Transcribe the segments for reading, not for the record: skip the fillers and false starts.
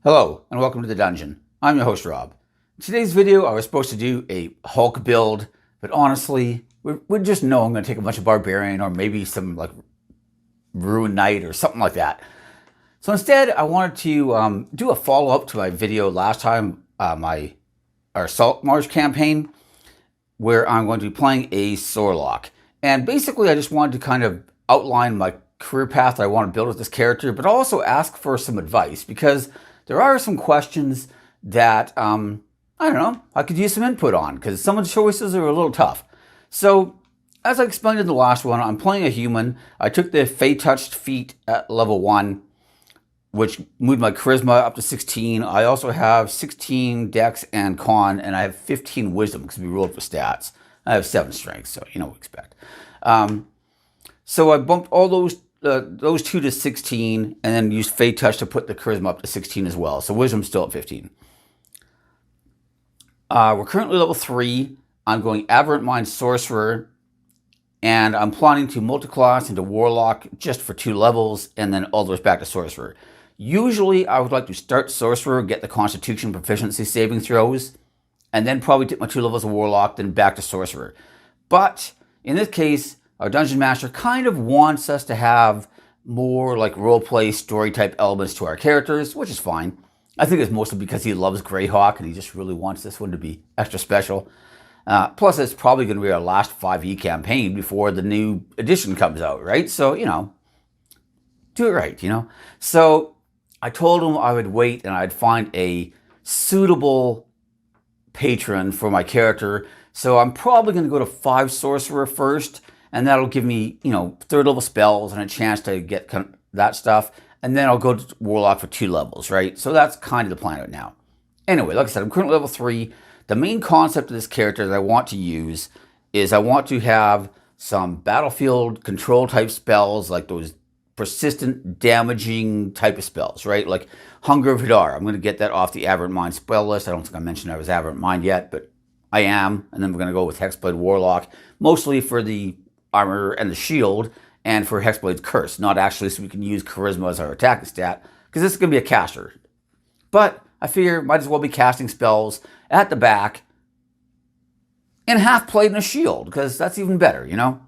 Hello, and welcome to the dungeon. I'm your host, Rob. In today's video, I was supposed to do a Hulk build, but honestly, we just know I'm going to take a bunch of Barbarian or maybe some like Ruined Knight or something like that. So instead, I wanted to do a follow-up to my video last time, our Saltmarsh campaign, where I'm going to be playing a Sorlock. And basically, I just wanted to kind of outline my career path that I want to build with this character, but also ask for some advice, because there are some questions that, I don't know, I could use some input on, because some of the choices are a little tough. So, as I explained in the last one, I'm playing a human. I took the Fey Touched feat at level 1, which moved my charisma up to 16. I also have 16 dex and con, and I have 15 wisdom because we rolled for stats. I have 7 strength, so you know what to expect. So I bumped all those two to 16, and then used Fey Touch to put the charisma up to 16 as well. So wisdom's still at 15. We're currently level 3. I'm going Aberrant Mind Sorcerer, and I'm planning to multiclass into Warlock just for 2 levels, and then all the way back to Sorcerer. Usually, I would like to start Sorcerer, get the Constitution Proficiency saving throws, and then probably take my 2 levels of Warlock, then back to Sorcerer. But in this case, our Dungeon Master kind of wants us to have more like roleplay story type elements to our characters, which is fine. I think it's mostly because he loves Greyhawk and he just really wants this one to be extra special. Plus, it's probably going to be our last 5e campaign before the new edition comes out, right? So, you know, do it right, you know? So I told him I would wait and I'd find a suitable patron for my character. So I'm probably going to go to 5 Sorcerer first, and that'll give me, you know, 3rd level spells and a chance to get that stuff. And then I'll go to Warlock for 2 levels, right? So that's kind of the plan right now. Anyway, like I said, I'm currently level 3. The main concept of this character that I want to use is I want to have some battlefield control type spells, like those persistent damaging type of spells, right? Like Hunger of Hadar. I'm going to get that off the Aberrant Mind spell list. I don't think I mentioned I was Aberrant Mind yet, but I am. And then we're going to go with Hexblade Warlock, mostly for the armor and the shield, and for Hexblade's Curse, not actually so we can use Charisma as our attacking stat, because this is going to be a caster. But I figure might as well be casting spells at the back in half plate and a shield, because that's even better, you know?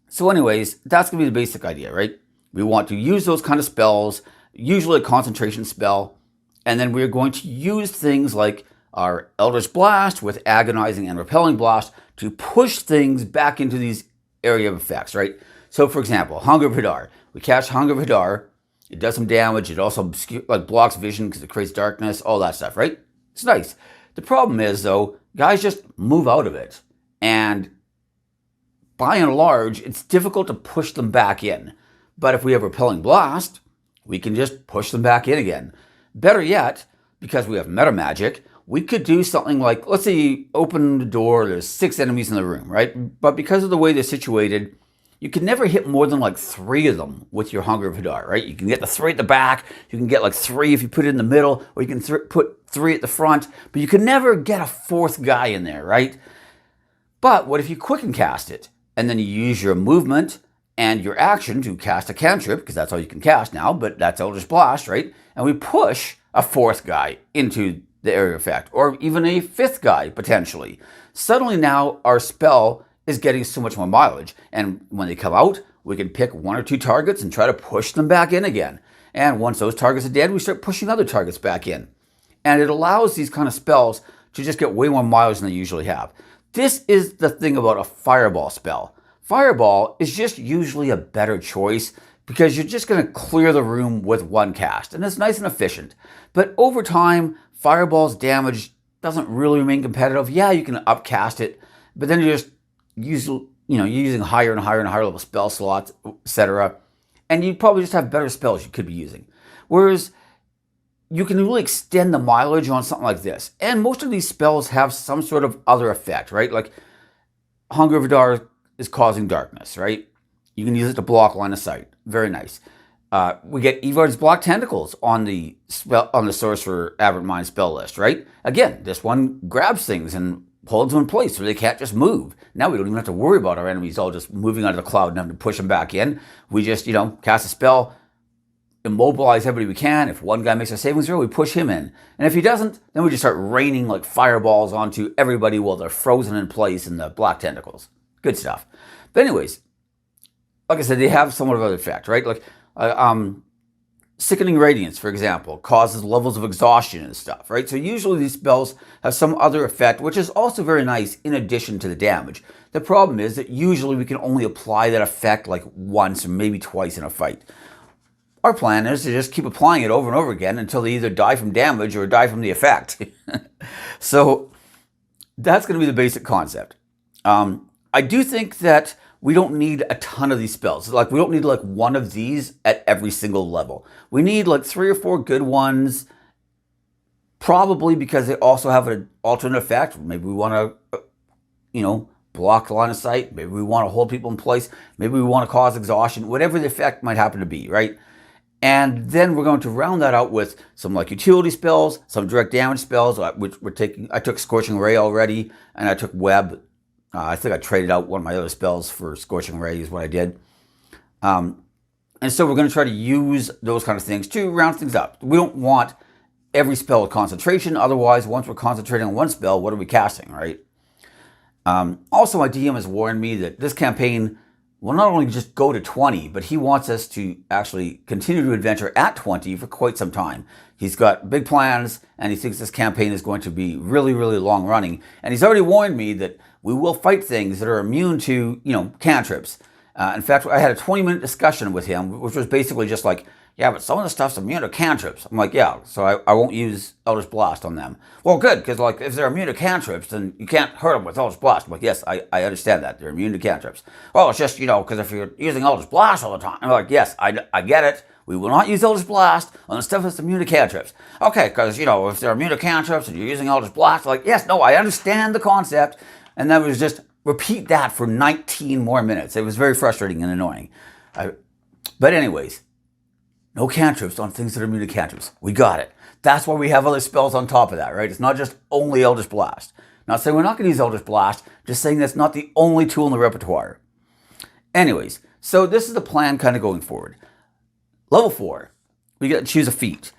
So anyways, that's going to be the basic idea, right? We want to use those kind of spells, usually a concentration spell, and then we're going to use things like our Eldritch Blast with Agonizing and Repelling Blast to push things back into these area of effects, right? So for example, Hunger of Hadar. We cast Hunger of Hadar. It does some damage. It also blocks vision because it creates darkness, all that stuff, right? It's nice. The problem is, though, guys just move out of it. And by and large, it's difficult to push them back in. But if we have Repelling Blast, we can just push them back in again. Better yet, because we have meta magic, we could do something like, let's say you open the door, there's 6 enemies in the room, right? But because of the way they're situated, you can never hit more than like 3 of them with your Hunger of Hadar, right? You can get the 3 at the back, you can get like 3 if you put it in the middle, or you can put 3 at the front, but you can never get a 4th guy in there, right? But what if you quicken cast it, and then you use your movement and your action to cast a cantrip, because that's all you can cast now, but that's Eldritch Blast, right? And we push a 4th guy into the area effect, or even a 5th guy, potentially. Suddenly now our spell is getting so much more mileage, and when they come out, we can pick 1 or 2 targets and try to push them back in again. And once those targets are dead, we start pushing other targets back in. And it allows these kind of spells to just get way more mileage than they usually have. This is the thing about a Fireball spell. Fireball is just usually a better choice because you're just going to clear the room with 1 cast, and it's nice and efficient. But over time, Fireball's damage doesn't really remain competitive. Yeah, you can upcast it, but then you just you're using higher and higher and higher level spell slots, etc. And you probably just have better spells you could be using. Whereas you can really extend the mileage on something like this. And most of these spells have some sort of other effect, right? Like Hunger of Hadar is causing darkness, right? You can use it to block line of sight. Very nice. We get Evard's Block Tentacles on the Sorcerer Aberrant Mind spell list, right? Again, this one grabs things and holds them in place so they can't just move. Now we don't even have to worry about our enemies all just moving out of the cloud and having to push them back in. We just, cast a spell, immobilize everybody we can. If one guy makes a saving throw, we push him in. And if he doesn't, then we just start raining like fireballs onto everybody while they're frozen in place in the black tentacles. Good stuff. But anyways, like I said, they have somewhat of an effect, right? Like, Sickening Radiance, for example, causes levels of exhaustion and stuff, right? So usually these spells have some other effect, which is also very nice in addition to the damage. The problem is that usually we can only apply that effect like once or maybe twice in a fight. Our plan is to just keep applying it over and over again until they either die from damage or die from the effect. So that's going to be the basic concept. I do think that we don't need a ton of these spells. Like, we don't need like one of these at every single level. We need like 3 or 4 good ones, probably because they also have an alternate effect. Maybe we want to, block the line of sight. Maybe we want to hold people in place. Maybe we want to cause exhaustion, whatever the effect might happen to be, right? And then we're going to round that out with some like utility spells, some direct damage spells, which we're taking. I took Scorching Ray already, and I took Web. I think I traded out one of my other spells for Scorching Ray is what I did. And so we're going to try to use those kind of things to round things up. We don't want every spell with concentration. Otherwise, once we're concentrating on one spell, what are we casting, right? Also, my DM has warned me that this campaign will not only just go to 20, but he wants us to actually continue to adventure at 20 for quite some time. He's got big plans, and he thinks this campaign is going to be really, really long running. And he's already warned me that we will fight things that are immune to, cantrips. In fact, I had a 20-minute discussion with him, which was basically just like, yeah, but some of the stuff's immune to cantrips. I'm like, yeah, so I won't use Eldritch Blast on them. Well, good, because like if they're immune to cantrips, then you can't hurt them with Eldritch Blast. I'm like, yes, I understand that. They're immune to cantrips. Well, it's just, because if you're using Eldritch Blast all the time. I'm like, yes, I get it. We will not use Eldritch Blast on the stuff that's immune to cantrips. Okay, because, if they're immune to cantrips and you're using Eldritch Blast, like, yes, no, I understand the concept. And that was just repeat that for 19 more minutes. It was very frustrating and annoying. But anyways, no cantrips on things that are immune to cantrips. We got it. That's why we have other spells on top of that, right? It's not just only Eldritch Blast. Not saying we're not going to use Eldritch Blast, just saying that's not the only tool in the repertoire. Anyways, so this is the plan kind of going forward. Level 4, we get to choose a feat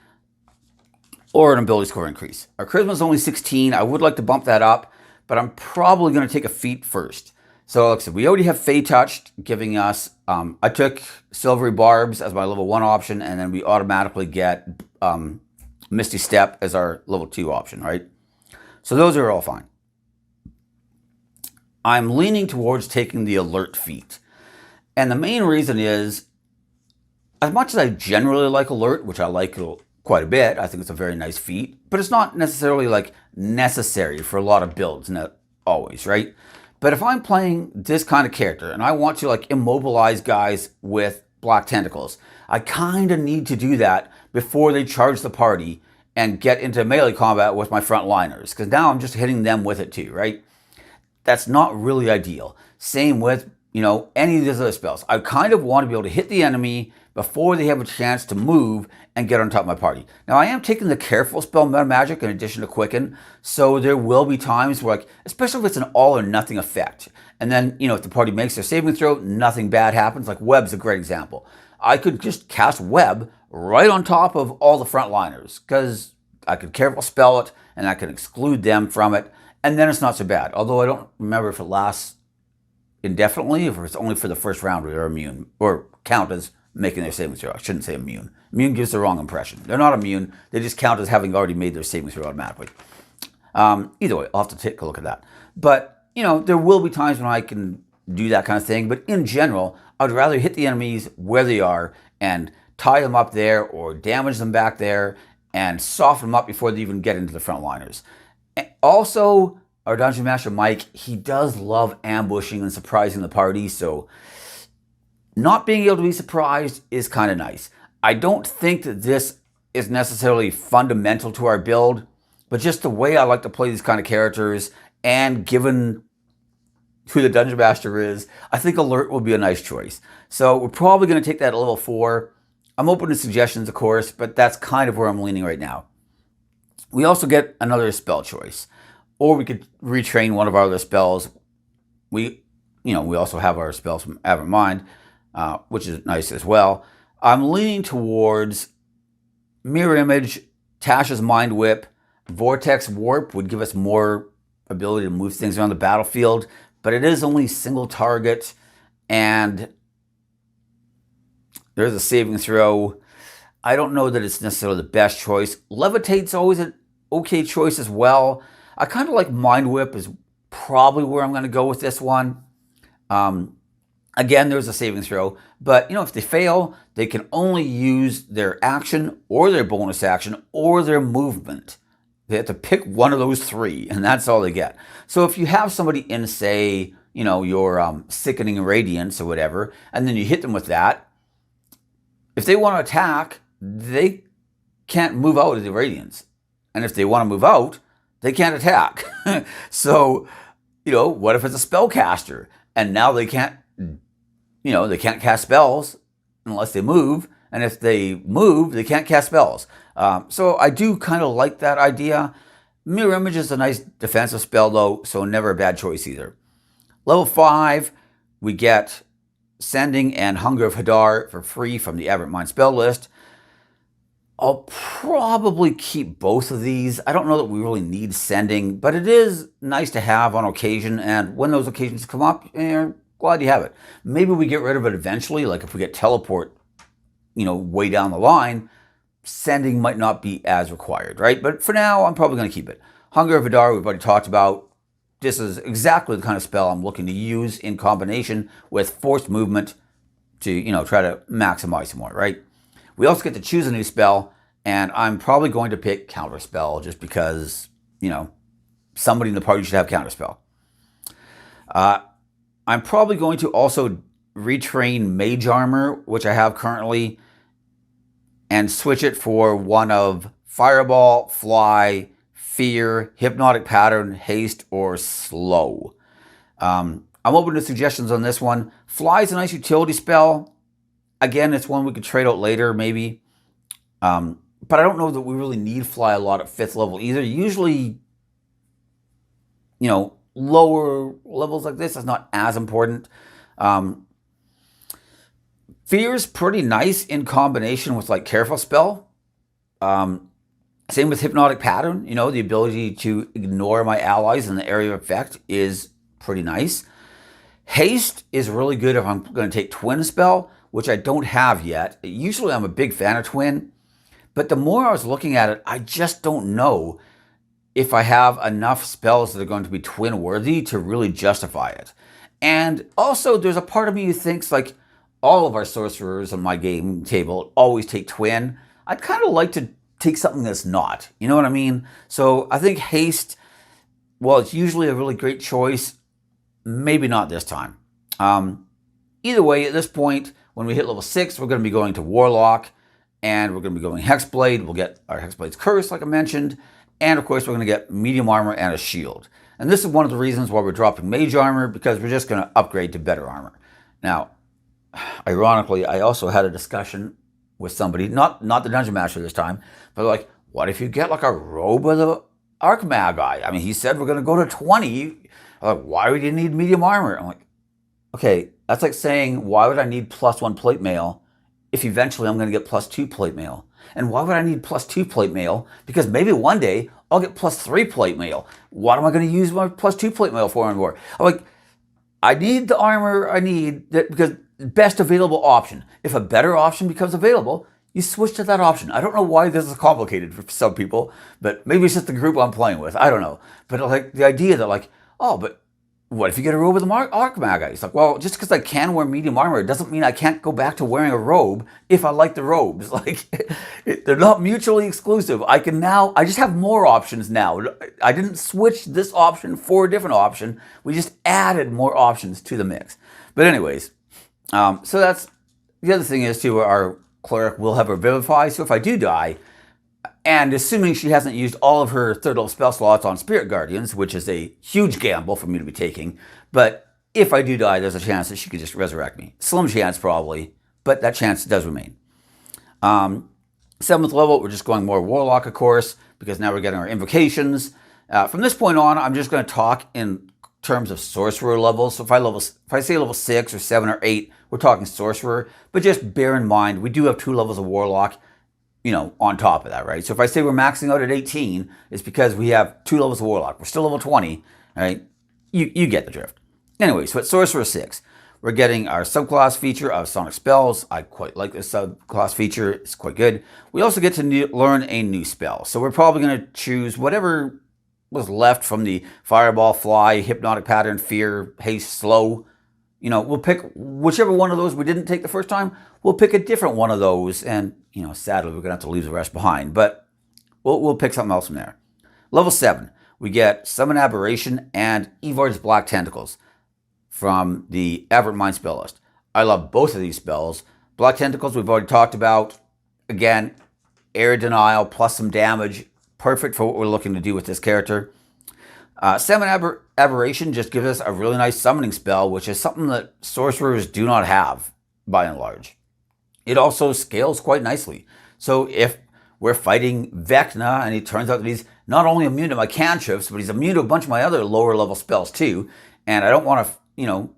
or an ability score increase. Our charisma is only 16. I would like to bump that up, but I'm probably going to take a feat first. So like I said, we already have Fey Touched giving us, I took Silvery Barbs as my level 1 option, and then we automatically get Misty Step as our level 2 option, right? So those are all fine. I'm leaning towards taking the Alert feat. And the main reason is, as much as I generally like Alert, which I like quite a bit, I think it's a very nice feat, but it's not necessarily like necessary for a lot of builds, not always, right? But if I'm playing this kind of character and I want to like immobilize guys with black tentacles, I kind of need to do that before they charge the party and get into melee combat with my frontliners, because now I'm just hitting them with it too, right? That's not really ideal. Same with, any of these other spells. I kind of want to be able to hit the enemy before they have a chance to move and get on top of my party. Now, I am taking the Careful spell Meta Magic in addition to Quicken, so there will be times where, especially if it's an all or nothing effect, and then, if the party makes their saving throw, nothing bad happens. Like Web's a great example. I could just cast Web right on top of all the frontliners, because I could Careful spell it, and I can exclude them from it, and then it's not so bad. Although I don't remember if it lasts indefinitely, or if it's only for the first round where they're immune, or count as making their saving throw. I shouldn't say immune. Immune gives the wrong impression. They're not immune. They just count as having already made their saving throw automatically. Either way, I'll have to take a look at that. But, there will be times when I can do that kind of thing. But in general, I'd rather hit the enemies where they are and tie them up there or damage them back there and soften them up before they even get into the frontliners. Also, our Dungeon Master Mike, he does love ambushing and surprising the party, so not being able to be surprised is kind of nice. I don't think that this is necessarily fundamental to our build, but just the way I like to play these kind of characters, and given who the Dungeon Master is, I think Alert will be a nice choice. So we're probably going to take that at level 4. I'm open to suggestions, of course, but that's kind of where I'm leaning right now. We also get another spell choice, or we could retrain one of our other spells. We also have our spells from Avermind, which is nice as well. I'm leaning towards Mirror Image, Tasha's Mind Whip. Vortex Warp would give us more ability to move things around the battlefield, but it is only single target, and there's a saving throw. I don't know that it's necessarily the best choice. Levitate's always an okay choice as well. I kind of like Mind Whip is probably where I'm going to go with this one. Again, there's a saving throw, but if they fail, they can only use their action or their bonus action or their movement. They have to pick one of those three, and that's all they get. So if you have somebody in, say, your Sickening Radiance or whatever, and then you hit them with that, if they want to attack, they can't move out of the Radiance. And if they want to move out, they can't attack. So, what if it's a spellcaster? And now they can't cast spells unless they move. And if they move, they can't cast spells. So I do kind of like that idea. Mirror Image is a nice defensive spell, though, so never a bad choice either. Level 5, we get Sending and Hunger of Hadar for free from the Aberrant Mind spell list. I'll probably keep both of these. I don't know that we really need Sending, but it is nice to have on occasion, and when those occasions come up, you're glad you have it. Maybe we get rid of it eventually, like if we get Teleport, way down the line, Sending might not be as required, right? But for now, I'm probably going to keep it. Hunger of Hadar, we've already talked about. This is exactly the kind of spell I'm looking to use in combination with Forced Movement to, try to maximize some more, right? We also get to choose a new spell, and I'm probably going to pick Counterspell just because, somebody in the party should have Counterspell. I'm probably going to also retrain Mage Armor, which I have currently, and switch it for one of Fireball, Fly, Fear, Hypnotic Pattern, Haste, or Slow. I'm open to suggestions on this one. Fly is a nice utility spell. Again, it's one we could trade out later, maybe. But I don't know that we really need Fly a lot at 5th level either. Usually, lower levels like this is not as important. Fear's pretty nice in combination with Careful Spell. Same with Hypnotic Pattern. The ability to ignore my allies in the area of effect is pretty nice. Haste is really good if I'm going to take Twin Spell, which I don't have yet. Usually I'm a big fan of Twin, but the more I was looking at it, I just don't know if I have enough spells that are going to be Twin worthy to really justify it. And also there's a part of me who thinks all of our sorcerers on my game table always take Twin. I'd kind of like to take something that's not. You know what I mean? So I think Haste, well, it's usually a really great choice. Maybe not this time. Either way, at this point, when we hit level 6, we're going to be going to Warlock, and we're going to be going Hexblade. We'll get our Hexblade's Curse, like I mentioned, and of course, we're going to get Medium Armor and a Shield. And this is one of the reasons why we're dropping Mage Armor, because we're just going to upgrade to better armor. Now, ironically, I also had a discussion with somebody, not the Dungeon Master this time, but what if you get a Robe of the Archmagi? I mean, he said we're going to go to 20. I'm why would you need medium armor? I'm okay, that's like saying, why would I need +1 plate mail if eventually I'm going to get +2 plate mail? And why would I need +2 plate mail? Because maybe one day I'll get +3 plate mail. What am I going to use my +2 plate mail for and more? I'm I need the armor I need because best available option. If a better option becomes available, you switch to that option. I don't know why this is complicated for some people, but maybe it's just the group I'm playing with. I don't know. But the idea that oh, but what if you get a robe with the Archmagi? It's well, just because I can wear medium armor, it doesn't mean I can't go back to wearing a robe if I like the robes. They're not mutually exclusive. I just have more options now. I didn't switch this option for a different option. We just added more options to the mix. But anyways, so that's, the other thing is too, our cleric will have her Vivify. So if I do die, and assuming she hasn't used all of her 3rd level spell slots on Spirit Guardians, which is a huge gamble for me to be taking, but if I do die, there's a chance that she could just resurrect me. Slim chance probably, but that chance does remain. 7th level, we're just going more Warlock, of course, because now we're getting our invocations. From this point on, I'm just going to talk in terms of sorcerer levels. So if I say level 6 or 7 or 8, we're talking sorcerer. But just bear in mind, we do have 2 levels of warlock, on top of that, right? So if I say we're maxing out at 18, it's because we have 2 levels of warlock. We're still level 20, right? You get the drift. Anyway, so at sorcerer 6, we're getting our subclass feature of sonic spells. I quite like this subclass feature. It's quite good. We also get to learn a new spell. So we're probably going to choose whatever was left from the fireball, fly, hypnotic pattern, fear, haste, slow. We'll pick whichever one of those we didn't take the first time. We'll pick a different one of those. And, sadly, we're going to have to leave the rest behind. But we'll pick something else from there. Level 7, we get Summon Aberration and Evard's Black Tentacles from the Aberrant Mind spell list. I love both of these spells. Black Tentacles we've already talked about. Again, area denial plus some damage. Perfect for what we're looking to do with this character. Summon Aberration just gives us a really nice summoning spell, which is something that sorcerers do not have, by and large. It also scales quite nicely. So if we're fighting Vecna, and he turns out that he's not only immune to my cantrips, but he's immune to a bunch of my other lower level spells too, and I don't want to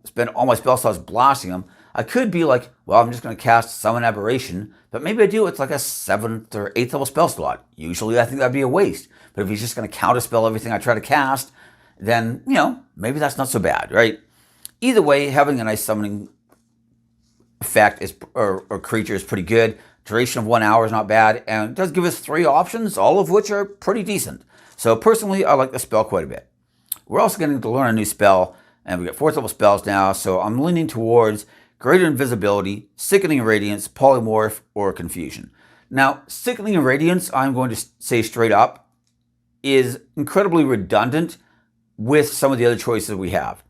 spend all my spell slots blasting him, I could be like, well, I'm just going to cast Summon Aberration, but maybe I do it's like a 7th or 8th level spell slot. Usually I think that'd be a waste. But if he's just going to counterspell everything I try to cast, then, maybe that's not so bad, right? Either way, having a nice summoning effect or creature is pretty good. Duration of 1 hour is not bad, and it does give us 3 options, all of which are pretty decent. So personally, I like the spell quite a bit. We're also getting to learn a new spell, and we got 4th level spells now, so I'm leaning towards Greater Invisibility, Sickening Radiance, Polymorph, or Confusion. Now, Sickening Radiance, I'm going to say straight up, is incredibly redundant with some of the other choices we have.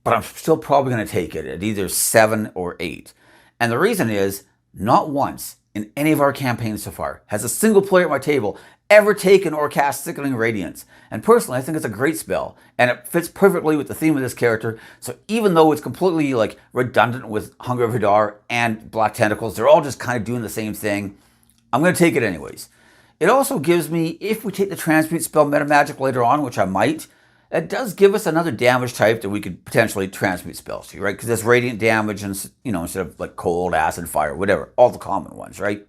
But I'm still probably going to take it at either 7 or 8. And the reason is, not once in any of our campaigns so far has a single player at my table ever taken or cast Sickening Radiance. And personally, I think it's a great spell, and it fits perfectly with the theme of this character. So even though it's completely redundant with Hunger of Hadar and Black Tentacles, they're all just kind of doing the same thing, I'm going to take it anyways. It also gives me, if we take the Transmute spell Meta Magic later on, which I might, it does give us another damage type that we could potentially transmute spells to, right? Because it's radiant damage and, instead of cold, acid, fire, whatever, all the common ones, right?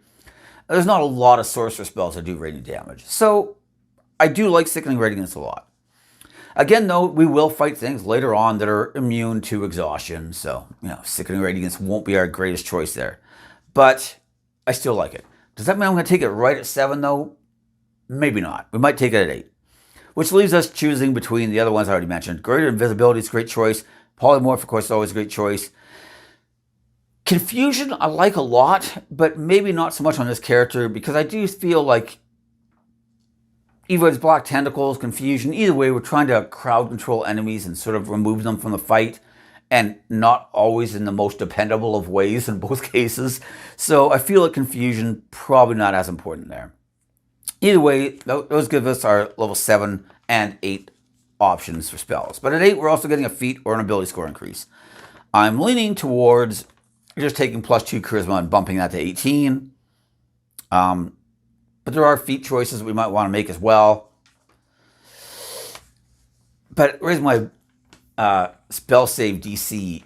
There's not a lot of sorcerer spells that do radiant damage. So I do like Sickening Radiance a lot. Again, though, we will fight things later on that are immune to exhaustion. So, Sickening Radiance won't be our greatest choice there. But I still like it. Does that mean I'm going to take it right at 7, though? Maybe not. We might take it at 8. Which leaves us choosing between the other ones I already mentioned. Greater Invisibility is a great choice. Polymorph, of course, is always a great choice. Confusion, I like a lot, but maybe not so much on this character, because I do feel like Evard's Black Tentacles, Confusion, either way, we're trying to crowd control enemies and sort of remove them from the fight, and not always in the most dependable of ways in both cases. So I feel like Confusion, probably not as important there. Either way, those give us our level 7 and 8 options for spells. But at 8, we're also getting a feat or an ability score increase. I'm leaning towards just taking +2 charisma and bumping that to 18. But there are feat choices we might want to make as well. But raising my spell save DC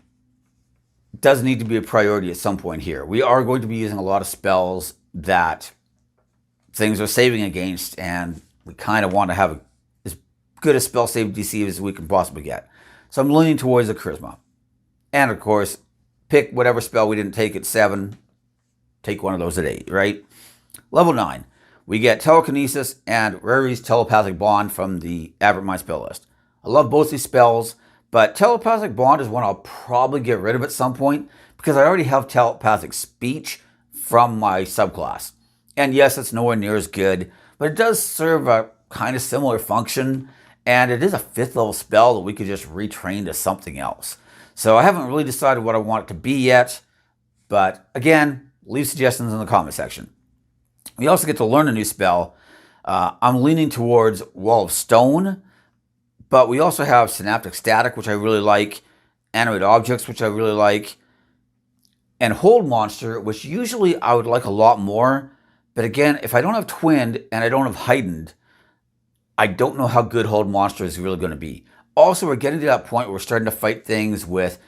does need to be a priority at some point here. We are going to be using a lot of spells that things are saving against, and we kind of want to have as good a spell save DC as we can possibly get. So I'm leaning towards the charisma. And of course, pick whatever spell we didn't take at 7, take one of those at 8, right? Level 9, we get Telekinesis and Rary's Telepathic Bond from the Aberrant Mind spell list. I love both these spells, but Telepathic Bond is one I'll probably get rid of at some point, because I already have Telepathic Speech from my subclass. And yes, it's nowhere near as good, but it does serve a kind of similar function, and it is a 5th level spell that we could just retrain to something else. So I haven't really decided what I want it to be yet, but again, leave suggestions in the comment section. We also get to learn a new spell. I'm leaning towards Wall of Stone, but we also have Synaptic Static, which I really like, Animate Objects, which I really like, and Hold Monster, which usually I would like a lot more. But again, if I don't have Twinned and I don't have Heightened, I don't know how good Hold Monster is really going to be. Also, we're getting to that point where we're starting to fight things with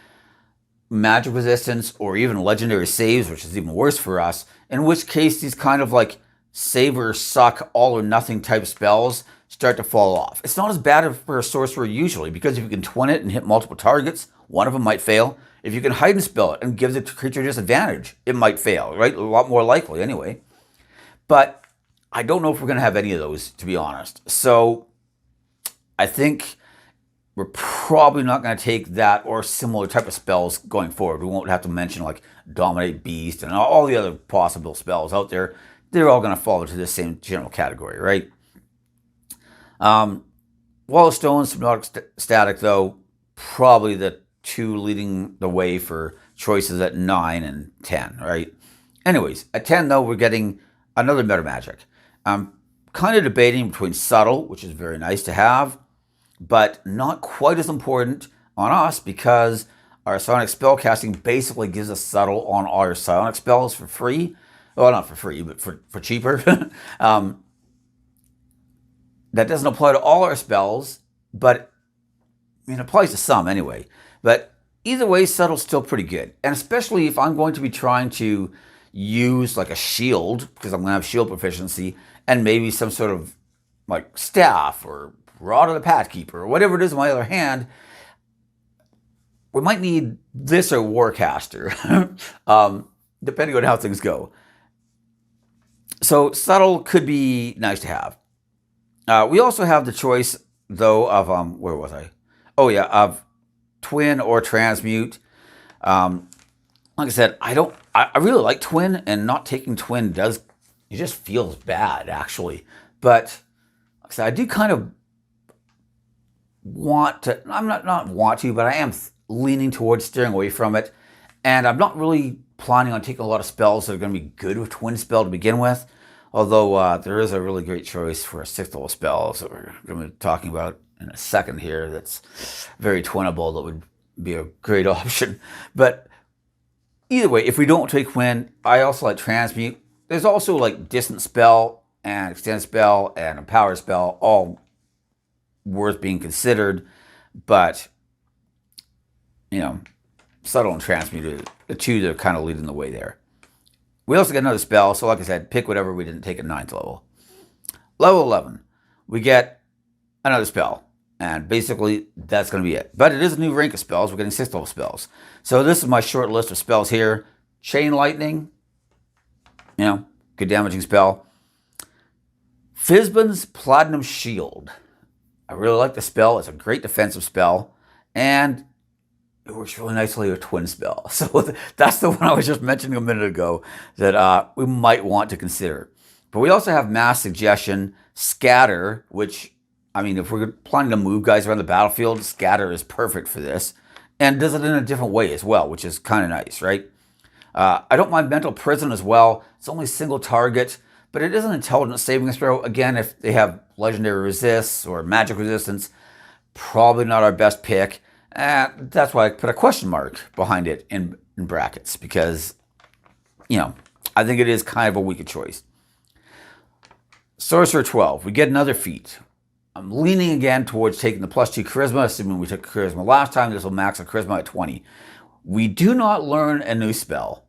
magic resistance or even legendary saves, which is even worse for us, in which case these kind of like save or suck all or nothing type spells start to fall off. It's not as bad for a sorcerer usually, because if you can twin it and hit multiple targets, one of them might fail. If you can hide and spell it and give the creature disadvantage, it might fail, right? A lot more likely anyway. But I don't know if we're going to have any of those, to be honest. So I think we're probably not going to take that or similar type of spells going forward. We won't have to mention like Dominate Beast and all the other possible spells out there. They're all going to fall into the same general category, right? Wall of Stone, Hypnotic Static, though, probably the two leading the way for choices at 9 and 10, right? Anyways, at 10, though, we're getting another meta magic. I'm kind of debating between Subtle, which is very nice to have, but not quite as important on us because our Psionic Spellcasting basically gives us Subtle on our Psionic spells for free. Well, not for free, but for cheaper. That doesn't apply to all our spells, but it applies to some anyway. But either way, Subtle's still pretty good. And especially if I'm going to be trying to use like a shield, because I'm going to have shield proficiency, and maybe some sort of like staff or Rod of the Pathkeeper, or whatever it is in my other hand, we might need this or Warcaster, depending on how things go. So Subtle could be nice to have. We also have the choice, though, of, where was I? Oh yeah, of Twin or Transmute. Like I said, I really like Twin, and not taking Twin it just feels bad, actually. But like I said, I do kind of want to, I'm not want to, but I am leaning towards steering away from it. And I'm not really planning on taking a lot of spells that are going to be good with Twin Spell to begin with. Although there is a really great choice for a 6th level spell that we're going to be talking about in a second here that's very twinnable, that would be a great option. But either way, if we don't take Twin, I also like Transmute. There's also like Distant Spell and Extend Spell and a Power Spell, all worth being considered, but Subtle and Transmute are the two that are kind of leading the way there. We also get another spell, so like I said, pick whatever we didn't take at 9th level. Level 11, we get another spell, and basically that's going to be it. But it is a new rank of spells. We're getting 6th level spells. So this is my short list of spells here. Chain Lightning, good damaging spell. Fizban's Platinum Shield. I really like the spell. It's a great defensive spell, and it works really nicely with Twin Spell. So that's the one I was just mentioning a minute ago that we might want to consider. But we also have Mass Suggestion, Scatter, which, if we're planning to move guys around the battlefield, Scatter is perfect for this, and does it in a different way as well, which is kind of nice, right? I don't mind Mental Prison as well. It's only single target, but it is an intelligence saving throw. Again, if they have legendary resists or magic resistance, probably not our best pick. That's why I put a question mark behind it in brackets, because, I think it is kind of a weaker choice. Sorcerer 12, we get another feat. I'm leaning again towards taking the +2 Charisma, assuming we took Charisma last time. This will max a Charisma at 20. We do not learn a new spell.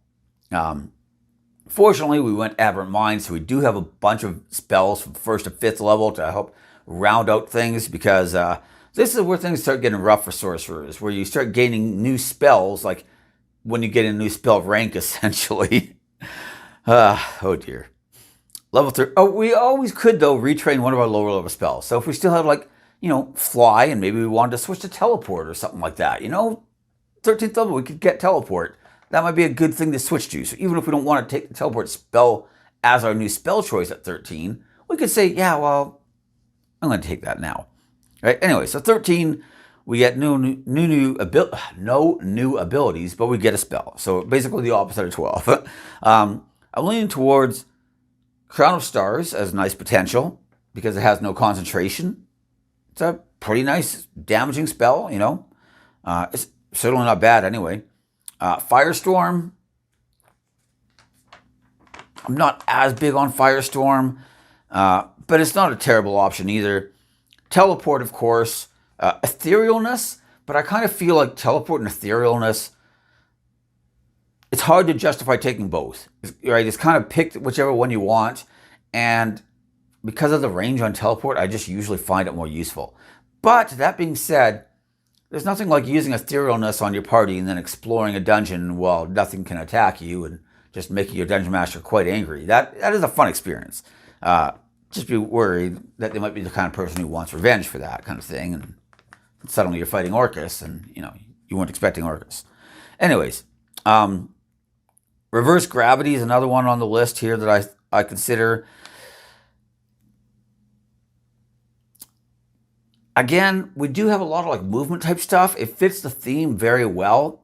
Fortunately, we went Aberrant Mind, so we do have a bunch of spells from 1st to 5th level to help round out things, because this is where things start getting rough for sorcerers, where you start gaining new spells, like when you get a new spell rank, essentially. Oh dear. Level 3. Oh, we always could, though, retrain one of our lower level spells. So if we still have, Fly, and maybe we wanted to switch to Teleport or something like that, 13th level, we could get Teleport. That might be a good thing to switch to. So even if we don't want to take the Teleport spell as our new spell choice at 13, we could say, yeah, well, I'm going to take that now. Right? Anyway, so 13, we get no new abilities, but we get a spell. So basically the opposite of 12. I'm leaning towards Crown of Stars as nice potential, because it has no concentration. It's a pretty nice damaging spell, It's certainly not bad anyway. Firestorm. I'm not as big on Firestorm, but it's not a terrible option either. Teleport, of course, Etherealness, but I kind of feel like teleport and etherealness, it's hard to justify taking both, right? It's kind of pick whichever one you want, and because of the range on teleport, I just usually find it more useful. But that being said, there's nothing like using etherealness on your party and then exploring a dungeon while nothing can attack you and just making your dungeon master quite angry. That is a fun experience. Just be worried that they might be the kind of person who wants revenge for that kind of thing, and suddenly you're fighting Orcus, and you weren't expecting Orcus. Anyways, reverse gravity is another one on the list here that I consider. Again, we do have a lot of like movement type stuff. It fits the theme very well.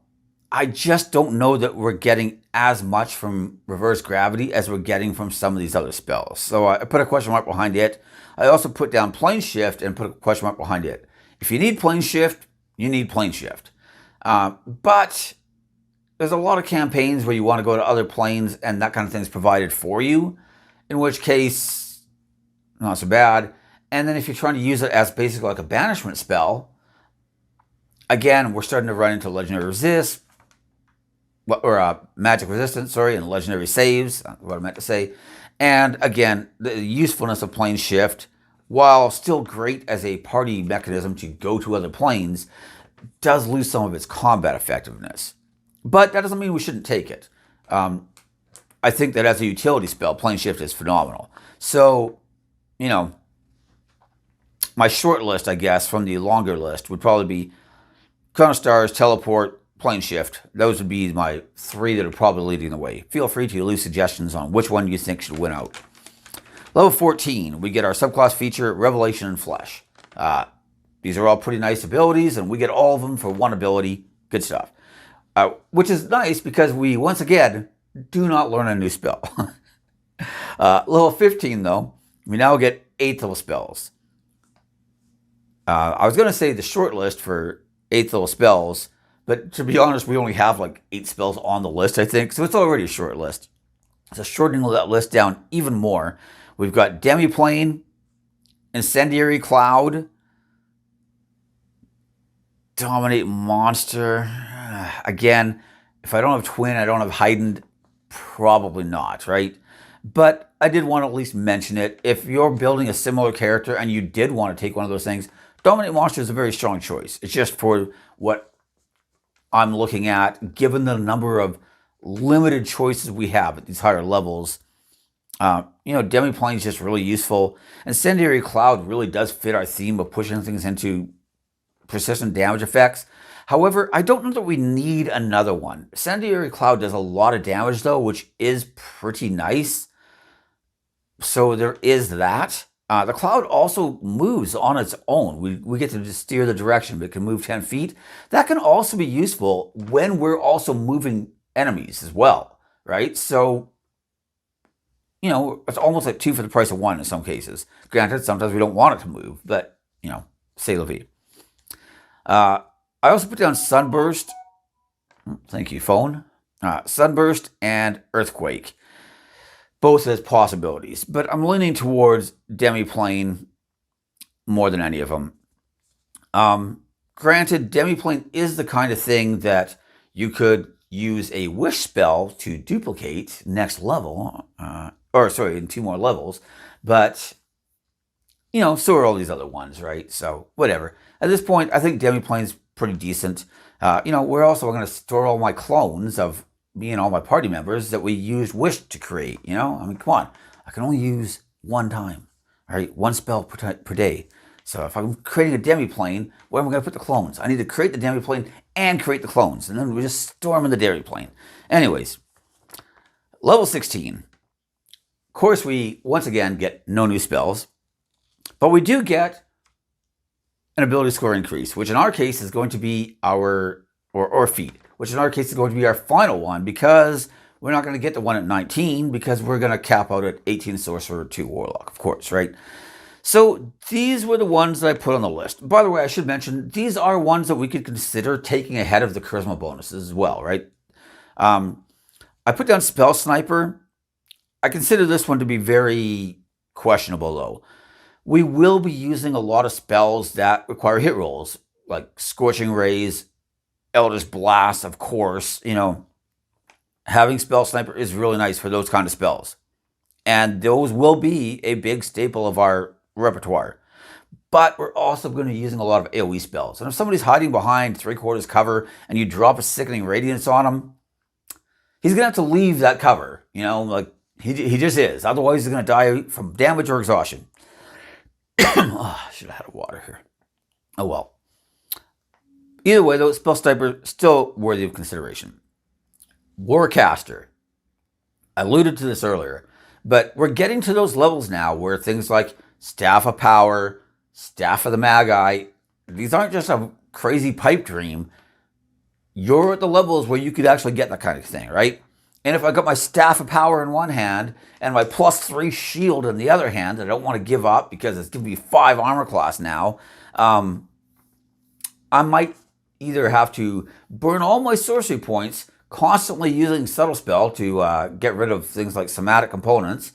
I just don't know that we're getting as much from reverse gravity as we're getting from some of these other spells. So I put a question mark behind it. I also put down plane shift and put a question mark behind it. If you need plane shift, you need plane shift. But there's a lot of campaigns where you want to go to other planes and that kind of thing is provided for you, in which case, not so bad. And then if you're trying to use it as basically like a banishment spell, again, we're starting to run into legendary resist, or magic resistance, and legendary saves, what I meant to say. And again, the usefulness of plane shift, while still great as a party mechanism to go to other planes, does lose some of its combat effectiveness. But that doesn't mean we shouldn't take it. I think that as a utility spell, plane shift is phenomenal. So, my short list, I guess, from the longer list would probably be Crown of Stars, Teleport, Plane Shift. Those would be my three that are probably leading the way. Feel free to leave suggestions on which one you think should win out. Level 14, we get our subclass feature, Revelation and Flesh. These are all pretty nice abilities, and we get all of them for one ability. Good stuff. Which is nice because we, once again, do not learn a new spell. Level 15, though, we now get 8th level spells. I was going to say the short list for 8th level spells, but to be honest, we only have like 8 spells on the list, I think, so it's already a short list. So shortening that list down even more, we've got Demiplane, Incendiary Cloud, Dominate Monster. Again, if I don't have Twin, I don't have Heightened, probably not, right? But I did want to at least mention it. If you're building a similar character and you did want to take one of those things, Dominate Monster is a very strong choice. It's just for what I'm looking at, given the number of limited choices we have at these higher levels. Demiplane is just really useful. Incendiary Cloud really does fit our theme of pushing things into persistent damage effects. However, I don't know that we need another one. Incendiary Cloud does a lot of damage, though, which is pretty nice. So there is that. The cloud also moves on its own. We get to just steer the direction, but it can move 10 feet. That can also be useful when we're also moving enemies as well, right? So, it's almost like 2 for the price of 1 in some cases. Granted, sometimes we don't want it to move, but, c'est la vie. I also put down Sunburst. Thank you, phone. Sunburst and Earthquake. Both as possibilities, but I'm leaning towards Demiplane more than any of them. Granted, Demiplane is the kind of thing that you could use a wish spell to duplicate next level, in 2 more levels, but, so are all these other ones, right? So, whatever. At this point, I think Demiplane's pretty decent. We're also going to store all my clones of me and all my party members that we used Wish to create, come on. I can only use 1 time, all right? 1 spell per day. So if I'm creating a Demiplane, where am I going to put the clones? I need to create the Demiplane and create the clones, and then we just store them in the Demiplane. Anyways, level 16. Of course, we, once again, get no new spells, but we do get an ability score increase, which in our case is going to be our feat, which in our case is going to be our final one, because we're not going to get the one at 19, because we're going to cap out at 18 Sorcerer, 2 Warlock, of course, right? So these were the ones that I put on the list. By the way, I should mention, these are ones that we could consider taking ahead of the Charisma bonuses as well, right? I put down Spell Sniper. I consider this one to be very questionable, though. we will be using a lot of spells that require hit rolls, like Scorching Rays, Eldritch Blast, of course. Having Spell Sniper is really nice for those kind of spells. And those will be a big staple of our repertoire. But we're also going to be using a lot of AoE spells. And if somebody's hiding behind 3/4 cover and you drop a Sickening Radiance on him, he's going to have to leave that cover. Like he just is. Otherwise, he's going to die from damage or exhaustion. Oh, I should have had a water here. Oh well. Either way, though, Spell Sniper still worthy of consideration. Warcaster. I alluded to this earlier, but we're getting to those levels now where things like Staff of Power, Staff of the Magi, these aren't just a crazy pipe dream. You're at the levels where you could actually get that kind of thing, right? And if I got my Staff of Power in one hand and my +3 shield in the other hand that I don't want to give up because it's giving me 5 armor class now, I might either have to burn all my sorcery points, constantly using Subtle Spell to get rid of things like somatic components,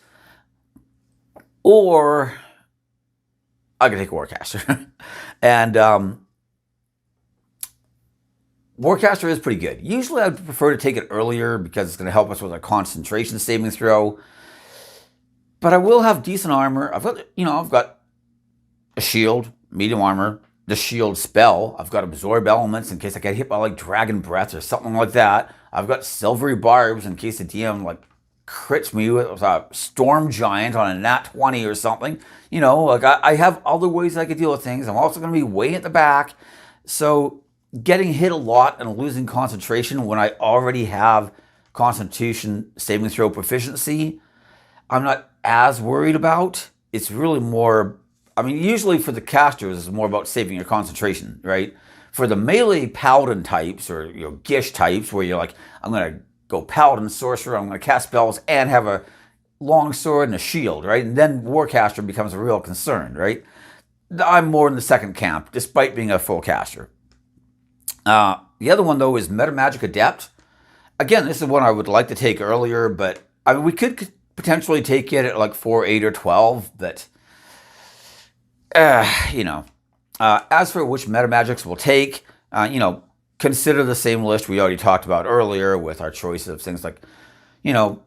or I can take Warcaster. And Warcaster is pretty good. Usually I would prefer to take it earlier because it's going to help us with our concentration saving throw. But I will have decent armor. I've got a shield, medium armor, the shield spell. I've got absorb elements in case I get hit by like Dragon Breath or something like that. I've got silvery barbs in case the DM like crits me with a Storm Giant on a nat 20 or something. I have other ways I could deal with things. I'm also going to be way at the back. So getting hit a lot and losing concentration when I already have Constitution saving throw proficiency, I'm not as worried about. It's really more, usually for the casters, it's more about saving your concentration, right? For the melee paladin types or Gish types, where you're like, I'm going to go paladin sorcerer, I'm going to cast spells and have a long sword and a shield, right? And then Warcaster becomes a real concern, right? I'm more in the second camp, despite being a full caster. The other one, though, is Metamagic Adept. Again, this is one I would like to take earlier, but we could potentially take it at like 4, 8, or 12, but as for which metamagics we'll take, consider the same list we already talked about earlier with our choice of things like,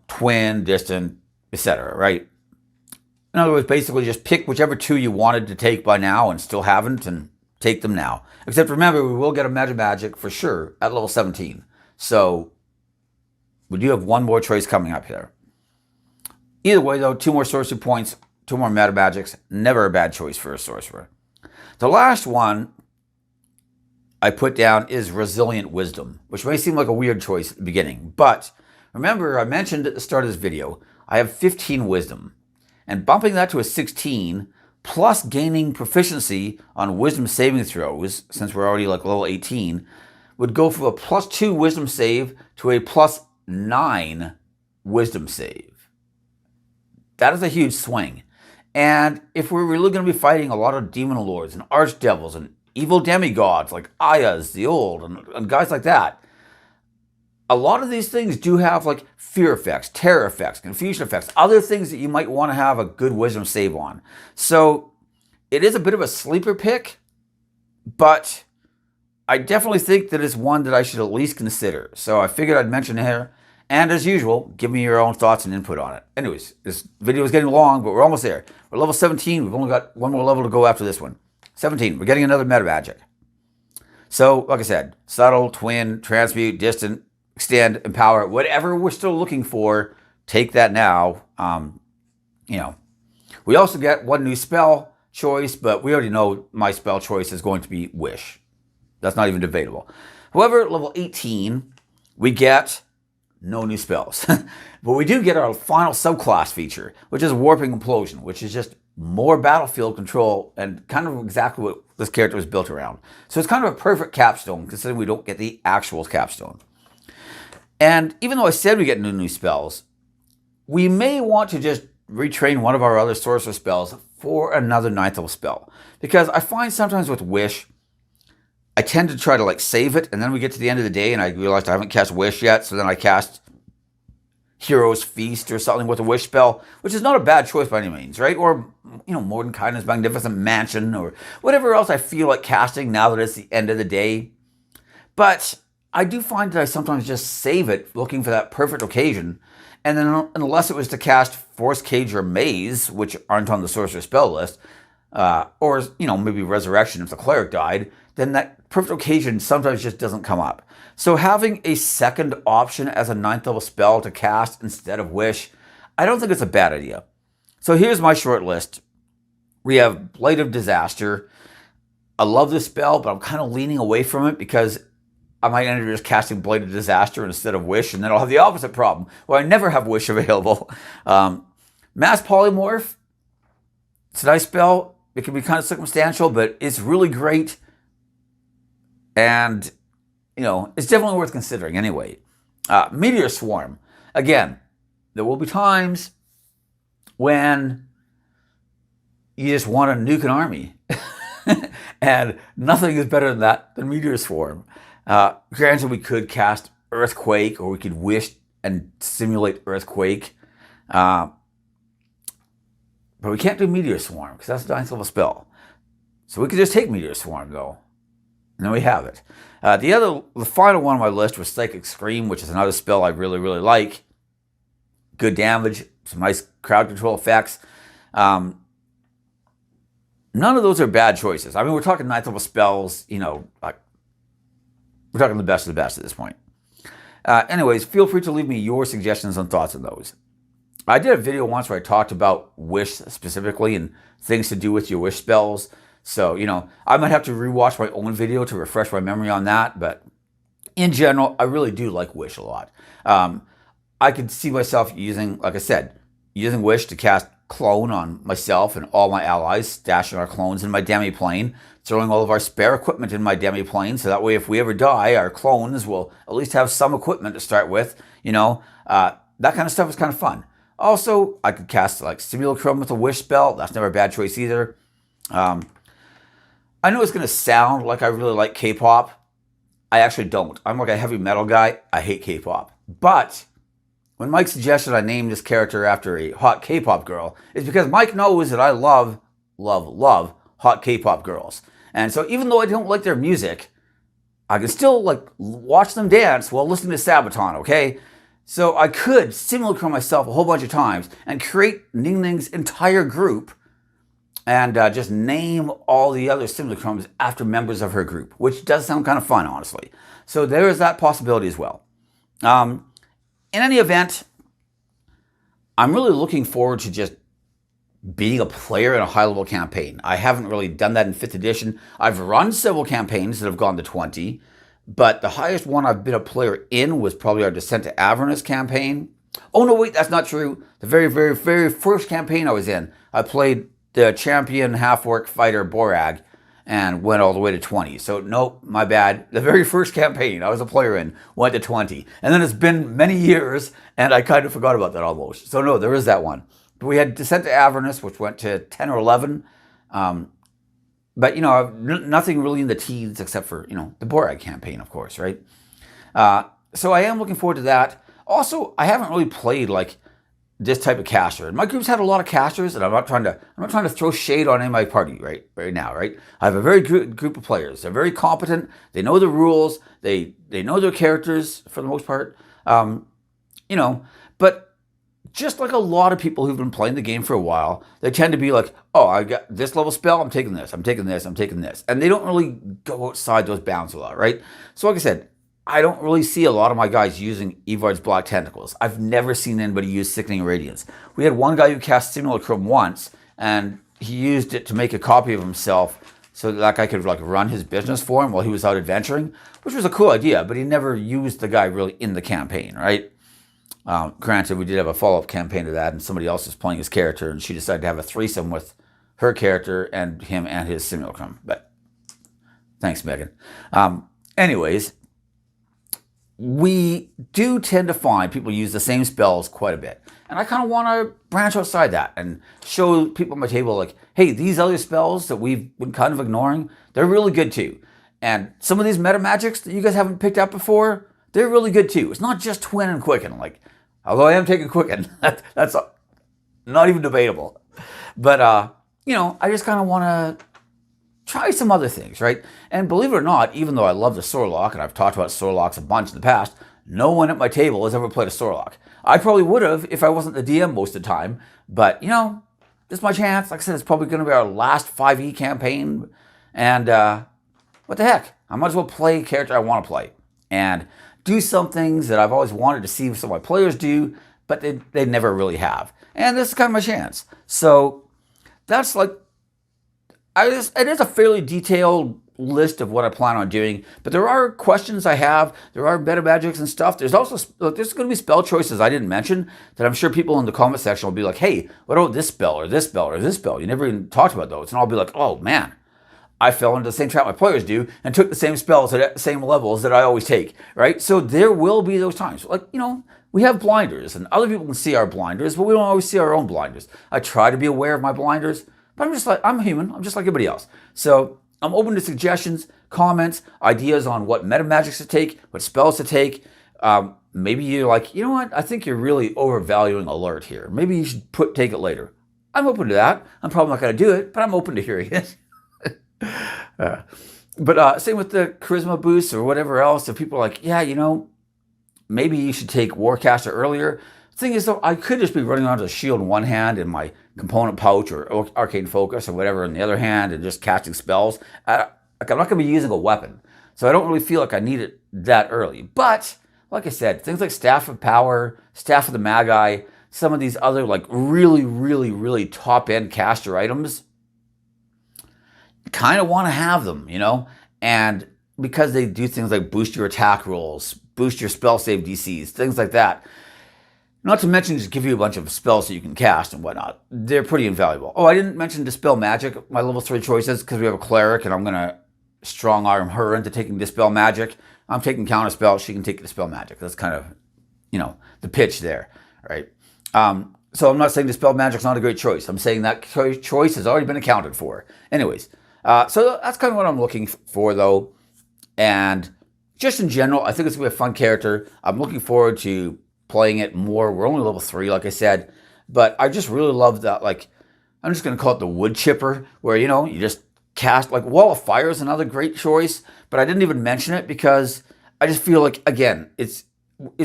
twin, distant, etc., right? In other words, basically just pick whichever 2 you wanted to take by now and still haven't, and take them now. Except remember, we will get a Metamagic for sure at level 17. So we do have one more choice coming up here. Either way, though, 2 more sorcery points, 2 more Metamagics, never a bad choice for a sorcerer. The last one I put down is Resilient Wisdom, which may seem like a weird choice at the beginning. But remember, I mentioned at the start of this video, I have 15 Wisdom. And bumping that to a 16, plus gaining proficiency on Wisdom saving throws, since we're already like level 18, would go from a +2 Wisdom save to a +9 Wisdom save. That is a huge swing. And if we're really going to be fighting a lot of Demon Lords and Archdevils and evil demigods like Ayas the Old and guys like that, a lot of these things do have like fear effects, terror effects, confusion effects, other things that you might want to have a good Wisdom save on. So it is a bit of a sleeper pick, but I definitely think that it's one that I should at least consider. So I figured I'd mention it here. And as usual, give me your own thoughts and input on it. Anyways, this video is getting long, but we're almost there. We're level 17. We've only got one more level to go after this one. 17. We're getting another Metamagic. So, like I said, subtle, twin, transmute, distant, extend, empower, whatever we're still looking for, take that now. We also get one new spell choice, but we already know my spell choice is going to be Wish. That's not even debatable. However, at level 18, we get no new spells. But we do get our final subclass feature, which is Warping Implosion, which is just more battlefield control and kind of exactly what this character was built around. So it's kind of a perfect capstone, considering we don't get the actual capstone. And even though I said we get no new spells, we may want to just retrain one of our other sorcerer spells for another 9th level spell. Because I find sometimes with Wish, I tend to try to like save it, and then we get to the end of the day and I realized I haven't cast Wish yet, so then I cast Hero's Feast or something with a Wish spell, which is not a bad choice by any means, right? Or Mordenkainen's Magnificent Mansion or whatever else I feel like casting now that it's the end of the day. But I do find that I sometimes just save it looking for that perfect occasion. And then unless it was to cast Force Cage or Maze, which aren't on the Sorcerer spell list, or maybe Resurrection if the cleric died, then that perfect occasion sometimes just doesn't come up. So having a second option as a 9th level spell to cast instead of Wish, I don't think it's a bad idea. So here's my short list. We have Blade of Disaster. I love this spell, but I'm kind of leaning away from it because I might end up just casting Blade of Disaster instead of Wish, and then I'll have the opposite problem, where I never have Wish available. Mass Polymorph, it's a nice spell. It can be kind of circumstantial, but it's really great. And, it's definitely worth considering anyway. Meteor Swarm. Again, there will be times when you just want to nuke an army. And nothing is better than that than Meteor Swarm. Granted, we could cast Earthquake, or we could Wish and simulate Earthquake. But we can't do Meteor Swarm, because that's a 9th level spell. So we could just take Meteor Swarm, though. And then we have it. The final one on my list was Psychic Scream, which is another spell I really, really like. Good damage, some nice crowd control effects. None of those are bad choices. I mean, we're talking 9th level spells, we're talking the best of the best at this point. Anyways, feel free to leave me your suggestions and thoughts on those. I did a video once where I talked about Wish specifically and things to do with your Wish spells. So, I might have to rewatch my own video to refresh my memory on that. But in general, I really do like Wish a lot. I could see myself using, like I said, using Wish to cast Clone on myself and all my allies, stashing our clones in my demi-plane, throwing all of our spare equipment in my demi-plane, so that way if we ever die, our clones will at least have some equipment to start with. That kind of stuff is kind of fun. Also, I could cast like Simulacrum with a Wish spell. That's never a bad choice either. I know it's going to sound like I really like K-pop. I actually don't. I'm like a heavy metal guy. I hate K-pop. But when Mike suggested I name this character after a hot K-pop girl, it's because Mike knows that I love, love, love hot K-pop girls. And so even though I don't like their music, I can still watch them dance while listening to Sabaton, okay? So I could simulacrum myself a whole bunch of times and create Ningning's entire group and just name all the other simulacrums after members of her group, which does sound kind of fun, honestly. So there is that possibility as well. In any event, I'm really looking forward to just being a player in a high-level campaign. I haven't really done that in 5th edition. I've run several campaigns that have gone to 20, but the highest one I've been a player in was probably our Descent to Avernus campaign. Oh, no, wait, that's not true. The very, very, very first campaign I was in, I played the champion half-orc fighter Borag and went all the way to 20. So, nope, my bad. The very first campaign I was a player in went to 20. And then it's been many years, and I kind of forgot about that almost. So, no, there is that one. But we had Descent to Avernus, which went to 10 or 11. But, nothing really in the teens except for, the Borag campaign, of course, right? So I am looking forward to that. Also, I haven't really played, this type of caster. And my group's had a lot of casters, and I'm not trying to throw shade on any of my party right now, right? I have a very good group of players. They're very competent. They know the rules. They know their characters for the most part. But just like a lot of people who've been playing the game for a while, they tend to be like, oh, I got this level spell, I'm taking this, I'm taking this, I'm taking this. And they don't really go outside those bounds a lot, right? So like I said, I don't really see a lot of my guys using Evard's Black Tentacles. I've never seen anybody use Sickening Radiance. We had one guy who cast Simulacrum once, and he used it to make a copy of himself so that guy could run his business for him while he was out adventuring, which was a cool idea, but he never used the guy really in the campaign, right? Granted, we did have a follow-up campaign to that, and somebody else was playing his character, and she decided to have a threesome with her character and him and his Simulacrum. But thanks, Megan. Anyways, we do tend to find people use the same spells quite a bit. And I kind of want to branch outside that and show people at my table, hey, these other spells that we've been kind of ignoring, they're really good too. And some of these meta magics that you guys haven't picked up before, they're really good too. It's not just Twin and Quicken. Although I am taking Quicken, that's not even debatable. But I just kind of want to try some other things, right? And believe it or not, even though I love the Sorlock, and I've talked about Sorlocks a bunch in the past, no one at my table has ever played a Sorlock. I probably would have if I wasn't the DM most of the time, but this is my chance. Like I said, it's probably going to be our last 5e campaign, and what the heck? I might as well play a character I want to play and do some things that I've always wanted to see some of my players do, but they never really have. And this is kind of my chance. So that's like, it is a fairly detailed list of what I plan on doing, but there are questions I have. There are meta magics and stuff. There's also there's going to be spell choices I didn't mention that I'm sure people in the comment section will be like, hey, what about this spell or this spell or this spell? You never even talked about those. And I'll be like, oh man, I fell into the same trap my players do and took the same spells at the same levels that I always take, right? So there will be those times. Like, we have blinders and other people can see our blinders, but we don't always see our own blinders. I try to be aware of my blinders, but I'm human. I'm just like everybody else. So I'm open to suggestions, comments, ideas on what meta magics to take, what spells to take. Maybe you're like, you know what? I think you're really overvaluing alert here. Maybe you should take it later. I'm open to that. I'm probably not going to do it, but I'm open to hearing it. But same with the charisma boost or whatever else. If people are like, yeah, maybe you should take Warcaster earlier. The thing is, though, I could just be running around with a shield in one hand and my component pouch or arcane focus or whatever in the other hand and just casting spells. I'm not going to be using a weapon, so I don't really feel like I need it that early. But like I said, things like Staff of Power, Staff of the Magi, some of these other like really, really, really top end caster items, kind of want to have them, and because they do things like boost your attack rolls, boost your spell save DCs, things like that. Not to mention just give you a bunch of spells that you can cast and whatnot. They're pretty invaluable. Oh, I didn't mention Dispel Magic, my level 3 choices, because we have a cleric and I'm going to strong arm her into taking Dispel Magic. I'm taking Counter Spell, she can take Dispel Magic. That's kind of, the pitch there, right? So I'm not saying Dispel Magic's not a great choice. I'm saying that choice has already been accounted for. Anyways, so that's kind of what I'm looking for, though. And just in general, I think it's going to be a fun character. I'm looking forward to playing it more. We're only level 3, like I said. But I just really love that, like, I'm just going to call it the wood chipper, where, you just cast, like, Wall of Fire is another great choice. But I didn't even mention it because I just feel like, again, it's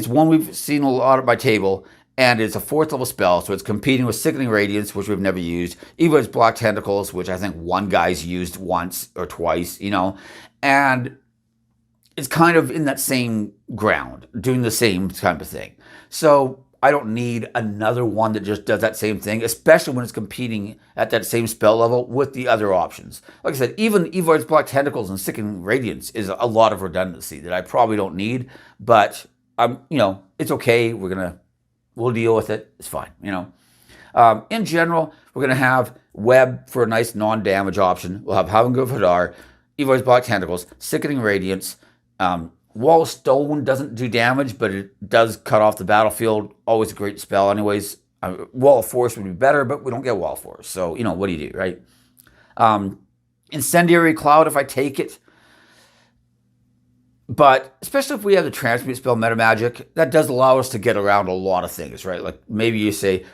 one we've seen a lot at my table. And it's a 4th level spell, so it's competing with Sickening Radiance, which we've never used. Evo's Black Tentacles, which I think one guy's used once or twice, And it's kind of in that same ground, doing the same kind of thing. So I don't need another one that just does that same thing, especially when it's competing at that same spell level with the other options. Like I said, even Evo's Black Tentacles and Sickening Radiance is a lot of redundancy that I probably don't need. But, it's okay. We'll deal with it. It's fine, In general, we're going to have Web for a nice non-damage option. We'll have Haven Go Hadar, Evo's Black Tentacles, Sickening Radiance. Wall of Stone doesn't do damage, but it does cut off the battlefield. Always a great spell anyways. Wall of Force would be better, but we don't get Wall of Force. So, what do you do, right? Incendiary Cloud, if I take it. But especially if we have the Transmute spell meta magic, that does allow us to get around a lot of things, right? Like maybe you say,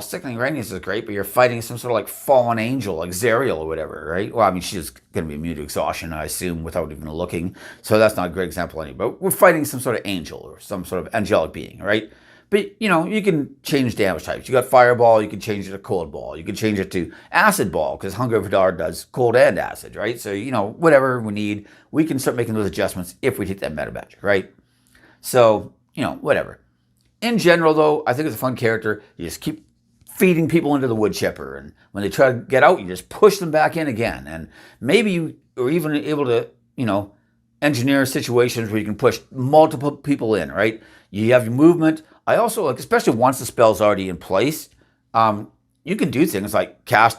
Sickening Radiance is great, but you're fighting some sort of like fallen angel, like Zerial or whatever, right? Well, I mean, she's going to be immune to exhaustion, I assume, without even looking. So that's not a great example anyway. But we're fighting some sort of angel or some sort of angelic being, right? But, you can change damage types. You got Fireball, you can change it to Cold Ball. You can change it to Acid Ball, because Hunger of Hadar does Cold and Acid, right? So, whatever we need, we can start making those adjustments if we take that meta magic, right? So, whatever. In general, though, I think it's a fun character. You just keep feeding people into the wood chipper, and when they try to get out, you just push them back in again. And maybe you are even able to, engineer situations where you can push multiple people in, right? You have your movement. I also like, especially once the spell's already in place, you can do things like cast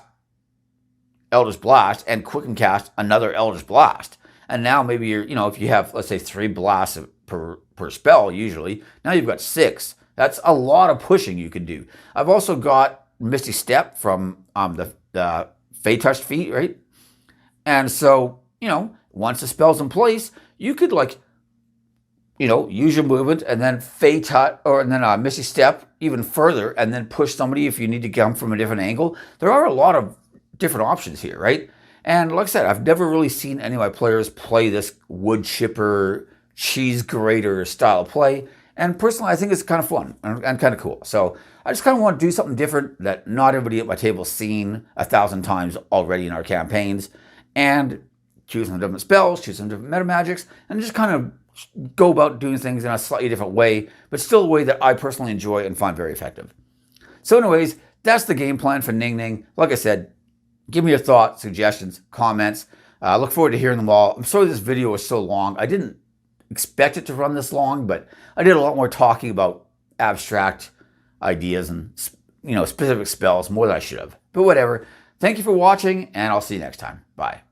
Eldritch Blast and quicken cast another Eldritch Blast. And now maybe you're, if you have, let's say, 3 blasts per spell usually, now you've got 6. That's a lot of pushing you can do. I've also got Misty Step from the Fey Touched Feet, right? And so, once the spell's in place, you could use your movement and then Fey Touch and then Misty Step even further and then push somebody if you need to come from a different angle. There are a lot of different options here, right? And like I said, I've never really seen any of my players play this wood chipper, cheese grater style of play. And personally, I think it's kind of fun and kind of cool. So I just kind of want to do something different that not everybody at my table has seen 1,000 times already in our campaigns. And choose some different spells, choose some different meta magics, and just kind of go about doing things in a slightly different way, but still a way that I personally enjoy and find very effective. So anyways, that's the game plan for Ningning. Like I said, give me your thoughts, suggestions, comments. I look forward to hearing them all. I'm sorry this video was so long. I didn't expect it to run this long, but I did a lot more talking about abstract ideas and specific spells more than I should have. But whatever. Thank you for watching, and I'll see you next time. Bye.